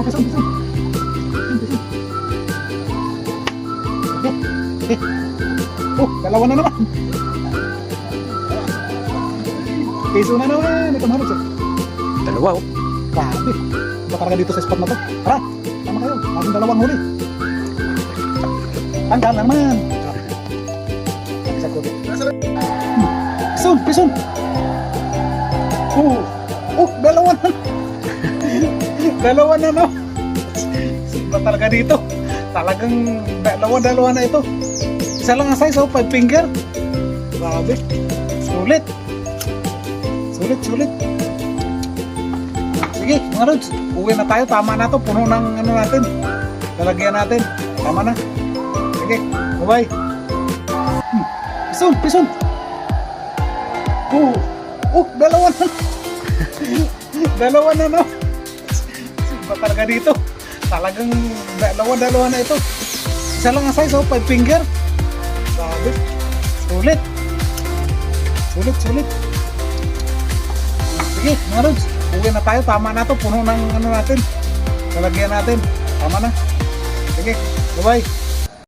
Pisong, pisong. Eh. Oh, dalawa na naman. Piso na naman. Ito mga lods. Dalawa oh. Grabe. Iba talaga dito sa spot na to. Tara, tama kayo. Ating dalawang huli. Tanggal na naman. Isa ko. Pisong, pisong. Oh, dalawa na. Dalawa na no. Iba talaga dito. Talagang dalawa na ito. Isa lang ang size, 5 finger. Grabe. Sulit. Sulit. Sige, mga lods. Uwi na tayo. Tama na to. Puno ng ano natin. Lalagyan natin. Tama na. Sige, bye-bye. Pisong. Dalawa na. Dalawa na no. Iba talaga dito. Talagang dalawa na ito. Isa lang ang size, 5 finger. Grabe. Sulit. Sige, mga lods. Uwi na tayo. Tama na to. Puno ng ano natin. Lalagyan natin. Tama na. Sige, bye-bye.